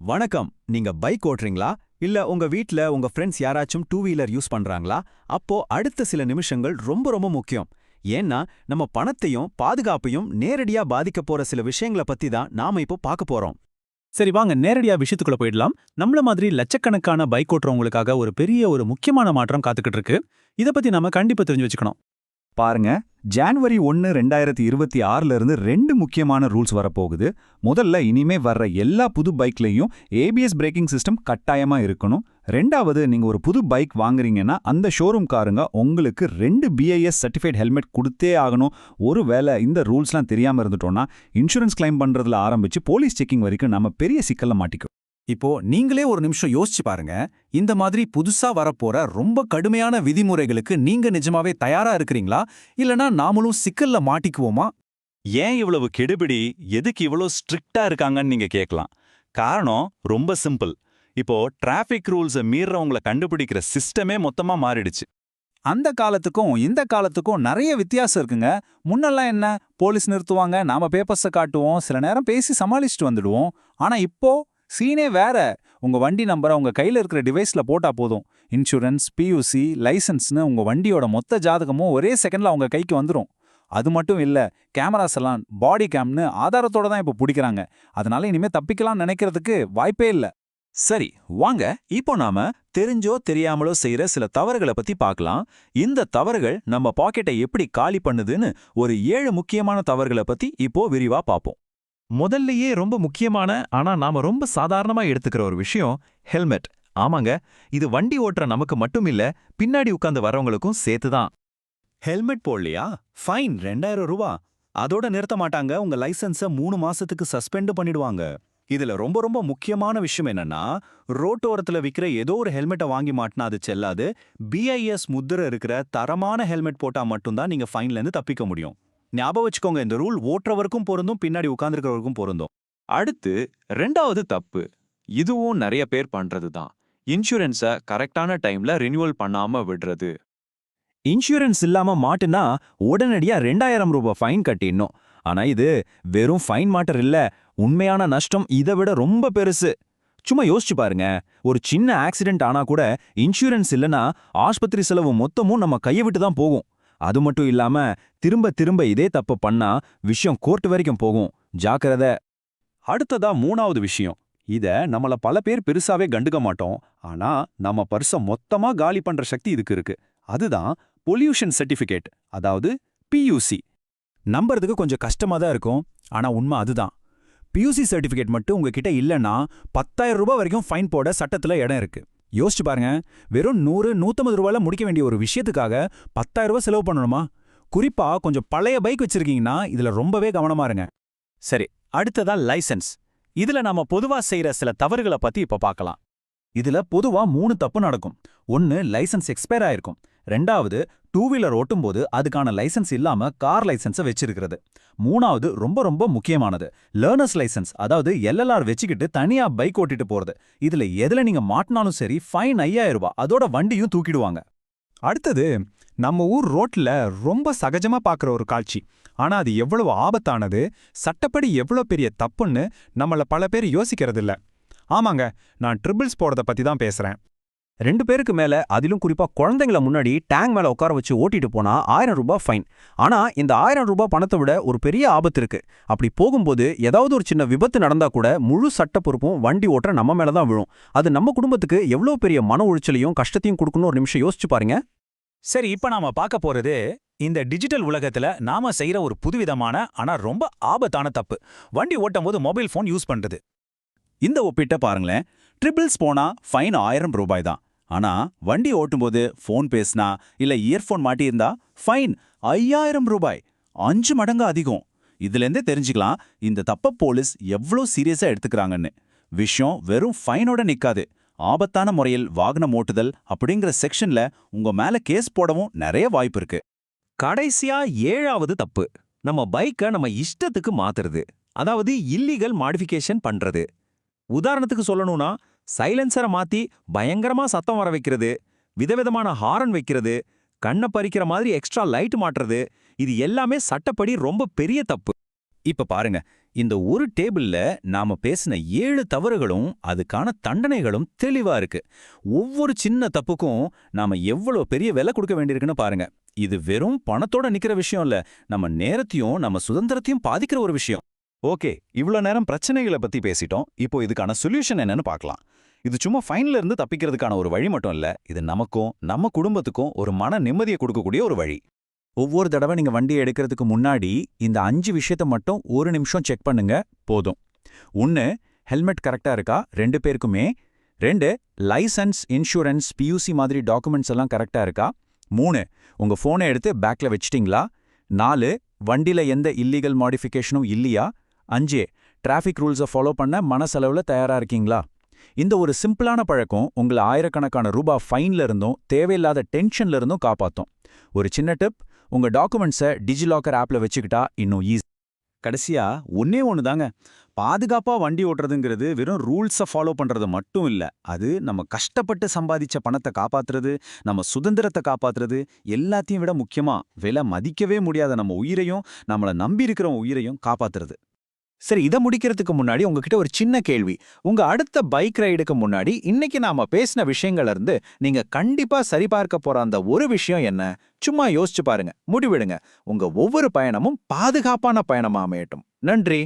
வணக்கம். நீங்க பைக் ஓட்டுறீங்களா? இல்ல உங்க வீட்ல உங்க ஃப்ரெண்ட்ஸ் யாராச்சும் டூ வீலர் யூஸ் பண்றாங்களா? அப்போ அடுத்த சில நிமிஷங்கள் ரொம்ப ரொம்ப முக்கியம். ஏன்னா நம்ம பணத்தையும் பாதுகாப்பையும் நேரடியா பாதிக்கப் போற சில விஷயங்கள பத்தி தான் நாம இப்போ பார்க்க போறோம். சரி வாங்க நேரடியா விஷயத்துக்குள்ள போயிடலாம். நம்மள மாதிரி லட்சக்கணக்கான பைக் ஓட்டுறவங்களுக்காக ஒரு பெரிய ஒரு முக்கியமான மாற்றம் காத்துக்கிட்டு இருக்கு. இத பத்தி நாம கண்டிப்பா தெரிஞ்சு வச்சுக்கணும். பாருங்க, ஜான்வரி 1, 2026ல இருந்து 2 முக்கியமான ரூல்ஸ் வரப்போகுது. முதல்ல இனிமே வர்ற எல்லா புது பைக்லயும் ஏபிஎஸ் பிரேக்கிங் சிஸ்டம் கட்டாயமா இருக்கணும். ரெண்டாவது, நீங்க ஒரு புது பைக் வாங்குறீங்கன்னா அந்த ஷோரூம்காரங்க உங்களுக்கு 2 பிஐஎஸ் சர்டிஃபைட் ஹெல்மெட் கொடுத்தே ஆகணும். ஒருவேளை இந்த ரூல்ஸ்லாம் தெரியாம இருந்துட்டோம்னா இன்சூரன்ஸ் கிளைம் பண்றதுல ஆரம்பிச்சு போலீஸ் செக்கிங் வரைக்கும் நம்ம பெரிய சிக்கல்ல மாட்டிக்கும். இப்போ நீங்களே ஒரு நிமிஷம் யோசிச்சு பாருங்க. இந்த மாதிரி புதுசா வரப்போற ரொம்ப கடுமையான விதிமுறைகளுக்கு நீங்க நிஜமாவே தயாரா இருக்கிறீங்களா? இல்லனா நாமளும் சிக்கல்ல மாட்டிக்குவோமா? ஏன் இவ்வளவு கெடுபிடி, எதுக்கு இவ்வளோ ஸ்ட்ரிக்டா இருக்காங்கன்னு நீங்க கேட்கலாம். காரணம் ரொம்ப சிம்பிள். இப்போ டிராஃபிக் ரூல்ஸை மீறவங்கள கண்டுபிடிக்கிற சிஸ்டமே மொத்தமா மாறிடுச்சு. அந்த காலத்துக்கும் இந்த காலத்துக்கும் நிறைய வித்தியாசம் இருக்குங்க. முன்னெல்லாம் என்ன, போலீஸ் நிறுத்துவாங்க, நாம பேப்பர்ஸை காட்டுவோம், சில நேரம் பேசி சமாளிச்சுட்டு வந்துடுவோம். ஆனா இப்போ சீனே வேற. உங்க வண்டி நம்பரை உங்க கையில இருக்கிற டிவைஸ்ல போட்டா போதும். இன்சூரன்ஸ், பியூசி, லைசன்ஸ்னு உங்க வண்டியோட மொத்த ஜாதகமும் ஒரே செகண்ட்ல உங்க கைக்கு வந்துரும். அது மட்டும் இல்ல, கேமராஸ் எல்லாம் பாடி கேம்னு ஆதாரத்தோட தான் இப்ப பிடிக்கிறாங்க. அதனால இனிமே தப்பிக்கலாம் நினைக்கிறதுக்கு வாய்ப்பே இல்ல. சரி, வாங்க இப்போ நாம தெரிஞ்சோ தெரியாமலோ செய்யற சில தவறுகளை பத்தி பார்க்கலாம். இந்த தவறுகள் நம்ம பாக்கெட்டை எப்படி காலி பண்ணுதுன்னு ஒரு 7 முக்கியமான தவறுகளை பத்தி இப்போ விரிவா பார்ப்போம். முதல்லயே ரொம்ப முக்கியமான ஆனா நாம ரொம்ப சாதாரணமா எடுத்துக்கிற ஒரு விஷயம் ஹெல்மெட். ஆமாங்க, இது வண்டி ஓட்டுற நமக்கு மட்டும் இல்ல, பின்னாடி உட்கார்ந்து வரவங்களுக்கும் சேர்த்துதான். ஹெல்மெட் போடலையா? ஃபைன் 2000 ரூபா. அதோட நிறுத்த மாட்டாங்க, உங்க லைசன்ஸை 3 மாசத்துக்கு சஸ்பெண்ட் பண்ணிடுவாங்க. இதுல ரொம்ப ரொம்ப முக்கியமான விஷயம் என்னன்னா, ரோட்டோரத்துல விக்கிற ஏதோ ஒரு ஹெல்மெட்டை வாங்கி மாட்டினா அது செல்லாது. பிஐஎஸ் முத்திரை இருக்கிற தரமான ஹெல்மெட் போட்டா மட்டும்தான் நீங்க ஃபைன்ல இருந்து தப்பிக்க முடியும். ஞாபகம் வச்சுக்கோங்க, இந்த ரூல் ஓட்டுறவருக்கும் பொருந்தும், பின்னாடி உட்கார்ந்துருக்கிறவருக்கும் பொருந்தும். அடுத்து 2வது தப்பு, இதுவும் நிறைய பேர் பண்றதுதான், இன்சூரன்ஸை கரெக்டான டைம்ல ரினியூவல் பண்ணாம விடுறது. இன்சூரன்ஸ் இல்லாம மாட்டுனா உடனடியா 2000 ரூபாய் ஃபைன் கட்டிடணும். ஆனா இது வெறும் ஃபைன் மாட்டர் இல்ல, உண்மையான நஷ்டம் இதை விட ரொம்ப பெருசு. சும்மா யோசிச்சு பாருங்க, ஒரு சின்ன ஆக்சிடென்ட் ஆனா கூட இன்சூரன்ஸ் இல்லனா ஆஸ்பத்திரி செலவு மொத்தமும் நம்ம கையை விட்டு தான் போகும். அது மட்டும் இல்லாம திரும்ப திரும்ப இதே தப்பு பண்ணா விஷயம் கோர்ட் வரைக்கும் போகும். ஜாக்கிரதை. அடுத்ததா 3வது விஷயம். இத நம்மள பல பேர் பெருசாவே கண்டுக்க மாட்டோம். ஆனா நம்ம பர்ச மொத்தமா காலி பண்ற சக்தி இதுக்கு இருக்கு. அதுதான் பொல்யூஷன் சர்டிபிகேட், அதாவது பியூசி. நம்புறதுக்கு கொஞ்சம் கஷ்டமா தான் இருக்கும், ஆனா உண்மை அதுதான். பியூசி சர்டிஃபிகேட் மட்டும் உங்ககிட்ட இல்லைன்னா 10,000 ரூபாய் வரைக்கும் ஃபைன் போட சட்டத்துல இடம் இருக்கு. யோசிச்சு பாருங்க, வெறும் 100, 150 ரூபாயில முடிக்க வேண்டிய ஒரு விஷயத்துக்காக 10,000 ரூபாய் செலவு பண்ணணுமா? குறிப்பா கொஞ்சம் பழைய பைக் வச்சிருக்கீங்கன்னா இதுல ரொம்பவே கவனமா இருங்க. சரி, அடுத்ததா லைசென்ஸ். இதுல நாம பொதுவா செய்யற சில தவறுகளை பத்தி இப்ப பார்க்கலாம். இதுல பொதுவா 3 தப்பு நடக்கும். 1, லைசென்ஸ் எக்ஸ்பயர் ஆயிருக்கும். 2வது, டூ வீலர் ஓட்டும்போது அதுக்கான லைசென்ஸ் இல்லாம கார் லைசென்ஸை வச்சிருக்கிறது. 3வது ரொம்ப ரொம்ப முக்கியமானது, லேர்னர்ஸ் லைசென்ஸ், அதாவது எல்எல்ஆர் வச்சுக்கிட்டு தனியா பைக் ஓட்டிட்டு போறது. இதுல எதுல நீங்க மாட்டினாலும் சரி ஃபைன் 5000 ரூபாய், அதோட வண்டியும் தூக்கிடுவாங்க. அடுத்தது, நம்ம ஊர் ரோட்ல ரொம்ப சகஜமா பார்க்குற ஒரு காட்சி. ஆனா அது எவ்வளவு ஆபத்தானது, சட்டப்படி எவ்வளவு பெரிய தப்புன்னு நம்மள பல பேர் யோசிக்கிறதில்ல. ஆமாங்க, நான் ட்ரிபிள்ஸ் போறத பத்தி தான் பேசுறேன். 2 பேருக்கு மேல, அதிலும் குறிப்பா குழந்தைங்கள முன்னாடி டேங்க் மேல உட்கார வச்சு ஓட்டிட்டு போனா 1000 ரூபாய் ஃபைன். ஆனா இந்த 1000 ரூபாய் பணத்தை விட ஒரு பெரிய ஆபத்து இருக்கு. அப்படி போகும்போது ஏதாவது ஒரு சின்ன விபத்து நடந்தா கூட முழு சட்ட பொறுப்பும் வண்டி ஓட்டுற நம்ம மேல தான் விழும். அது நம்ம குடும்பத்துக்கு எவ்வளவு பெரிய மன உளைச்சலையும் கஷ்டத்தையும் கொடுக்கணும். ஒரு நிமிஷம் யோசிச்சு பாருங்க. சரி, இப்ப நாம பார்க்க போறது இந்த டிஜிட்டல் உலகத்துல நாம செய்யற ஒரு புதுவிதமான ஆனா ரொம்ப ஆபத்தான தப்பு, வண்டி ஓட்டும் போது மொபைல் போன் யூஸ் பண்றது. இந்த ஒப்பிட்ட பாருங்களேன். ட்ரிபிள்ஸ் போனா ஃபைன் 1000 ரூபாய் தான். ஆனா வண்டி ஓட்டும்போது ஃபோன் பேசினா இல்ல இயர்ஃபோன் மாட்டியிருந்தா ஃபைன் 5000 ரூபாய், 5 மடங்கு அதிகம். இதுலேருந்தே தெரிஞ்சுக்கலாம் இந்த தப்ப போலீஸ் எவ்வளோ சீரியஸா எடுத்துக்கிறாங்கன்னு. விஷயம் வெறும் ஃபைனோட நிக்காது, ஆபத்தான முறையில் வாகனம் ஓட்டுதல் அப்படிங்கிற செக்ஷன்ல உங்க மேல கேஸ் போடவும் நிறைய வாய்ப்பு இருக்கு. கடைசியா 7வது தப்பு, நம்ம பைக்கை நம்ம இஷ்டத்துக்கு மாத்துறது, அதாவது இல்லீகல் மாடிஃபிகேஷன் பண்றது. உதாரணத்துக்கு சொல்லணும்னா, சைலன்சரை மாத்தி பயங்கரமா சத்தம் வர வைக்கிறது, விதவிதமான ஹாரன் வைக்கிறது, கண்ணை பறிக்கிற மாதிரி எக்ஸ்ட்ரா லைட் மாட்டுறது, இது எல்லாமே சட்டப்படி ரொம்ப பெரிய தப்பு. இப்ப பாருங்க, இந்த ஒரு டேபிள்ல நாம பேசின 7 தவறுகளும் அதுக்கான தண்டனைகளும் தெளிவா இருக்கு. ஒவ்வொரு சின்ன தப்புக்கும் நாம எவ்வளவு பெரிய விலை கொடுக்க வேண்டியிருக்குன்னு பாருங்க. இது வெறும் பணத்தோட நிக்கிற விஷயம் இல்ல, நம்ம நேரத்தையும் நம்ம சுதந்திரத்தையும் பாதிக்கிற ஒரு விஷயம். ஓகே, இவ்ளோ நேரம் பிரச்சனைகளை பத்தி பேசிட்டோம். இப்போ இதுக்கான சொல்யூஷன் என்னன்னு பார்க்கலாம். இது சும்மா ஃபைன்ல இருந்து தப்பிக்கிறதுக்கான ஒரு வழி மட்டும் இல்ல, இது நமக்கும் நம்ம குடும்பத்துக்கும் ஒரு மன நிம்மதியை கொடுக்கக்கூடிய ஒரு வழி. ஒவ்வொரு தடவை நீங்க வண்டியை எடுக்கிறதுக்கு முன்னாடி இந்த 5 விஷயத்த மட்டும் ஒரு நிமிஷம் செக் பண்ணுங்க, போதும். 1. ஹெல்மெட் கரெக்டா இருக்கா 2 பேருக்குமே. 2. லைசன்ஸ், இன்சூரன்ஸ், பியூசி மாதிரி டாக்குமெண்ட்ஸ் எல்லாம் கரெக்டா இருக்கா. 3. உங்க போனை எடுத்து பேக்ல வச்சிட்டீங்களா. 4. வண்டியில எந்த இல்லீகல் மாடிஃபிகேஷனும் இல்லையா. 5. டிராஃபிக் ரூல்ஸை ஃபாலோ பண்ண மனசளவுல தயாரா இருக்கீங்களா. இந்த ஒரு சிம்பிளான பழக்கம் உங்களை ஆயிரக்கணக்கான ரூபாய் ஃபைன்ல இருந்தும் தேவையில்லாத டென்ஷன்ல இருந்தும் காப்பாத்தும். ஒரு சின்ன டிப், உங்க டாக்குமெண்ட்ஸை டிஜிலாக்கர் ஆப்ல வச்சுக்கிட்டா இன்னும் ஈஸி. கடைசியா ஒன்னே ஒண்ணுதாங்க, பாதுகாப்பா வண்டி ஓட்டுறதுங்கிறது வெறும் ரூல்ஸை ஃபாலோ பண்றது மட்டும் இல்ல, அது நம்ம கஷ்டப்பட்டு சம்பாதிச்ச பணத்தை காப்பாத்துறது, நம்ம சுதந்திரத்தை காப்பாத்துறது, எல்லாத்தையும் விட முக்கியமா விலை மதிக்கவே முடியாத நம்ம உயிரையும் நம்மள நம்பி இருக்கிற உயிரையும் காப்பாத்துறது. சரி, இதை முடிக்கிறதுக்கு முன்னாடி உங்ககிட்ட ஒரு சின்ன கேள்வி. உங்க அடுத்த பைக் ரைடுக்கு முன்னாடி இன்னைக்கு நாம பேசின விஷயங்கள்ல இருந்து நீங்க கண்டிப்பா சரிபார்க்க போற அந்த ஒரு விஷயம் என்ன? சும்மா யோசிச்சு பாருங்க, முடிவெடுங்க. உங்க ஒவ்வொரு பயணமும் பாதுகாப்பான பயணமா அமையட்டும். நன்றி.